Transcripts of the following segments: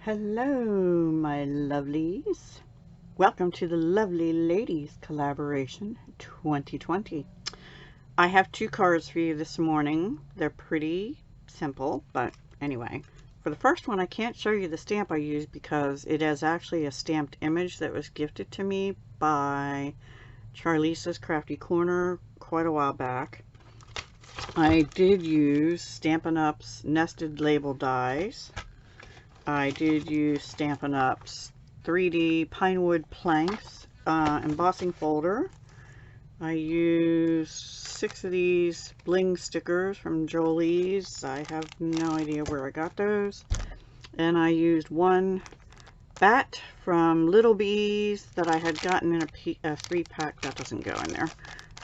Hello, my lovelies. Welcome to the Lovely Ladies Collaboration 2020. I have two cards for you this morning. They're pretty simple, but anyway. For the first one, I can't show you the stamp I used because it is actually a stamped image that was gifted to me by Charlisa's Crafty Corner quite a while back. I did use Stampin' Up's nested label dies. I did use Stampin' Up's 3D Pinewood Planks embossing folder. I used 6 of these bling stickers from Jolie's. I have no idea where I got those. And I used one bat from Little Bees that I had gotten in a 3-pack. That doesn't go in there.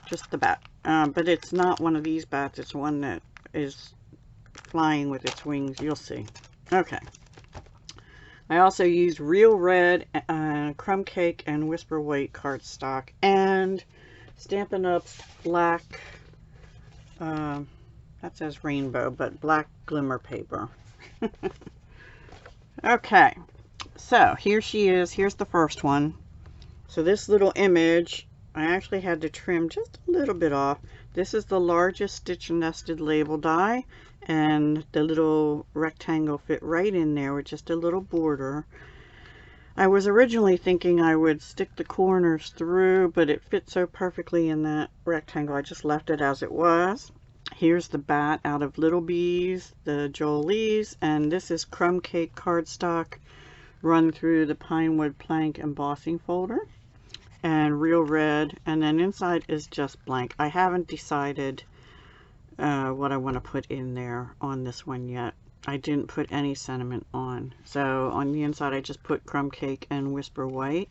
Just the bat. But it's not one of these bats. It's one that is flying with its wings. You'll see. Okay. I also used Real Red, Crumb Cake, and Whisper White cardstock, and Stampin' Up's black, that says rainbow, but black glimmer paper. Okay, so here she is. Here's the first one. So this little image, I actually had to trim just a little bit off. This is the largest stitch nested label die, and the little rectangle fit right in there with just a little border. I was originally thinking I would stick the corners through, but it fit so perfectly in that rectangle I just left it as it was. Here's the bat out of Little Bees, the Jolie's, and this is Crumb Cake cardstock run through the Pinewood Plank embossing folder, and Real Red, and then inside is just blank. I haven't decided what I want to put in there on this one yet. I didn't put any sentiment on. So on the inside I just put Crumb Cake and Whisper White.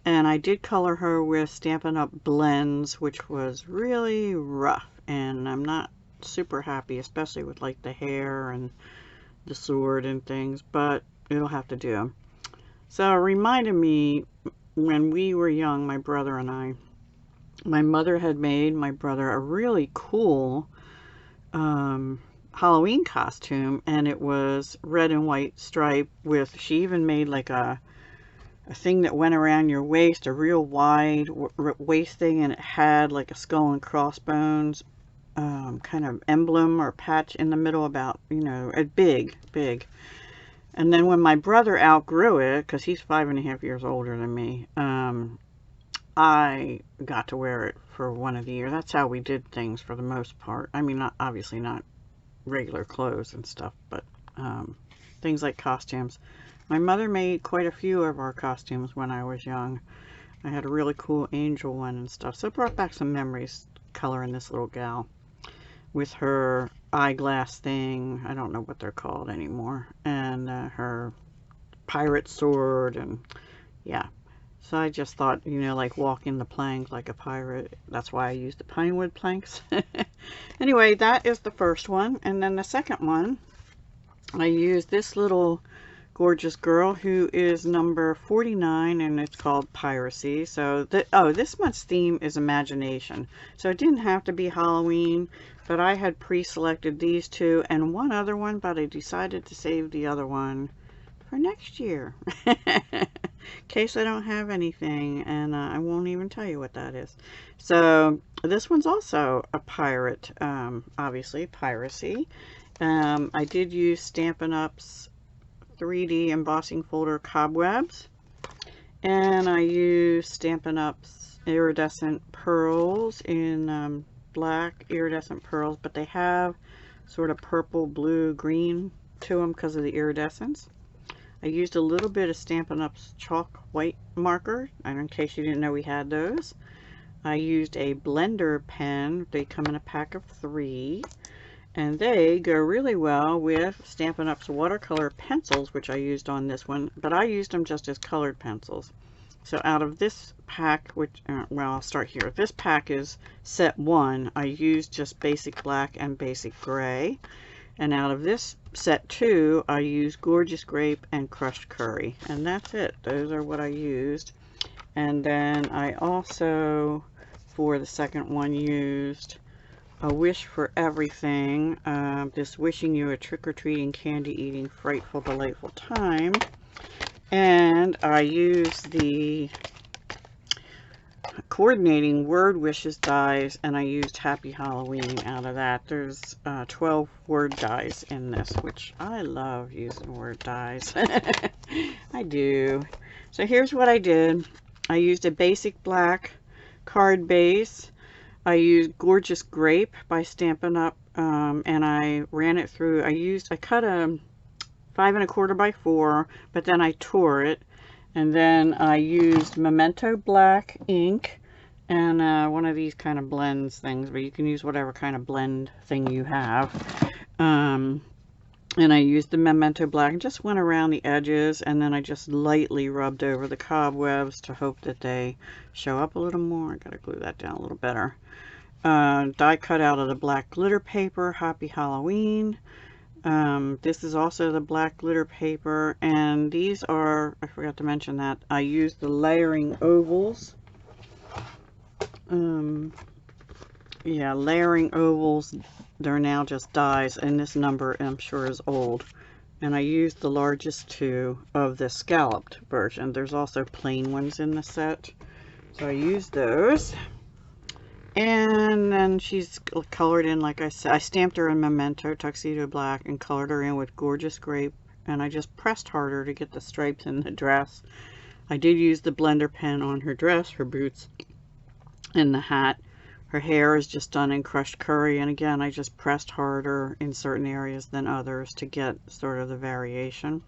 And I did color her with Stampin' Up Blends, which was really rough. And I'm not super happy, especially with like the hair and the sword and things, but it'll have to do. So it reminded me when we were young, my brother and I, my mother had made my brother a really cool Halloween costume, and it was red and white stripe with, she even made like a thing that went around your waist, a real wide waist thing, and it had like a skull and crossbones kind of emblem or patch in the middle, about, you know, a big. And then when my brother outgrew it, because he's 5.5 years older than me, I got to wear it for one of the years. That's how we did things for the most part. I mean, obviously not regular clothes and stuff, but things like costumes. My mother made quite a few of our costumes when I was young. I had a really cool angel one and stuff. So it brought back some memories coloring this little gal with her eyeglass thing. I don't know what they're called anymore. And her pirate sword, and yeah. So I just thought, you know, like walking the plank like a pirate. That's why I used the Pinewood planks. Anyway, that is the first one. And then the second one, I used this little gorgeous girl who is number 49, and it's called Piracy. So, this month's theme is Imagination. So it didn't have to be Halloween, but I had pre-selected these two and one other one, but I decided to save the other one for next year. In case I don't have anything, and I won't even tell you what that is. So this one's also a pirate, obviously Piracy. I did use Stampin' Up's 3D embossing folder Cobwebs, and I used Stampin' Up's iridescent pearls in black iridescent pearls, but they have sort of purple, blue, green to them because of the iridescence. I used a little bit of Stampin' Up's chalk white marker, and in case you didn't know we had those. I used a blender pen. They come in a pack of 3, and they go really well with Stampin' Up's watercolor pencils, which I used on this one, but I used them just as colored pencils. So out of this pack, which, well, I'll start here. This pack is set 1. I used just basic black and basic gray. And out of this set 2, I used Gorgeous Grape and Crushed Curry. And that's it. Those are what I used. And then I also, for the second one, used A Wish for Everything. This wishing you a trick-or-treating, candy-eating, frightful, delightful time. And I use the coordinating word wishes dies, and I used Happy Halloween out of that. There's 12 word dies in this, which I love using word dies. I do. So here's what I did. I used a basic black card base. I used Gorgeous Grape by Stampin' Up, and I ran it through. I cut a 5 1/4 by 4, but then I tore it. And then I used Memento Black ink and one of these kind of blends things, but you can use whatever kind of blend thing you have. And I used the Memento Black and just went around the edges, and then I just lightly rubbed over the cobwebs to hope that they show up a little more. I gotta glue that down a little better. Die cut out of the black glitter paper, Happy Halloween. This is also the black glitter paper, and these are, I forgot to mention that, I used the layering ovals. Yeah, layering ovals, they're now just dies, and this number I'm sure is old. And I used the largest 2 of the scalloped version. There's also plain ones in the set, so I used those. And then she's colored in, like I said, I stamped her in Memento Tuxedo Black and colored her in with Gorgeous Grape, and I just pressed harder to get the stripes in the dress. I did use the blender pen on her dress, her boots, and the hat. Her hair is just done in crushed curry, and again I just pressed harder in certain areas than others to get sort of the variation.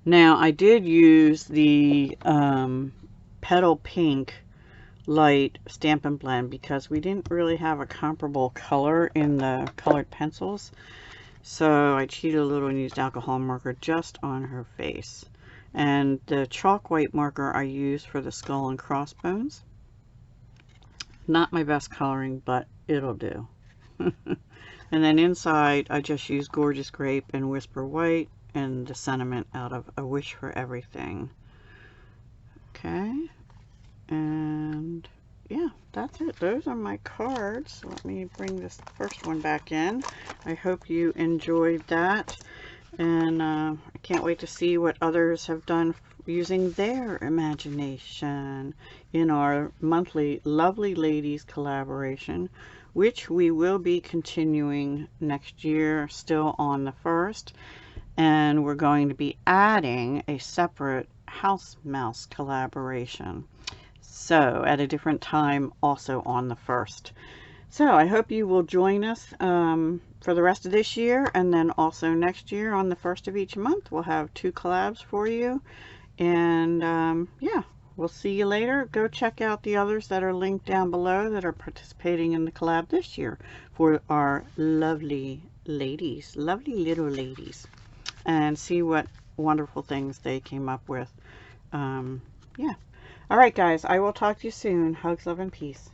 Now I did use the Petal Pink light Stampin' Blend because we didn't really have a comparable color in the colored pencils, so I cheated a little and used alcohol marker just on her face. And the chalk white marker I used for the skull and crossbones. Not my best coloring, but it'll do. And then inside I just used Gorgeous Grape and Whisper White and the sentiment out of A Wish for Everything. Okay. And yeah, that's it. Those are my cards. Let me bring this first one back in. I hope you enjoyed that, and I can't wait to see what others have done using their imagination in our monthly Lovely Ladies collaboration, which we will be continuing next year, still on the 1st, and we're going to be adding a separate House Mouse collaboration. So at a different time, also on the 1st. So I hope you will join us for the rest of this year, and then also next year on the 1st of each month we'll have 2 collabs for you. And yeah, we'll see you later. Go check out the others that are linked down below that are participating in the collab this year for our lovely ladies, lovely little ladies, and see what wonderful things they came up with. Yeah. All right, guys, I will talk to you soon. Hugs, love, and peace.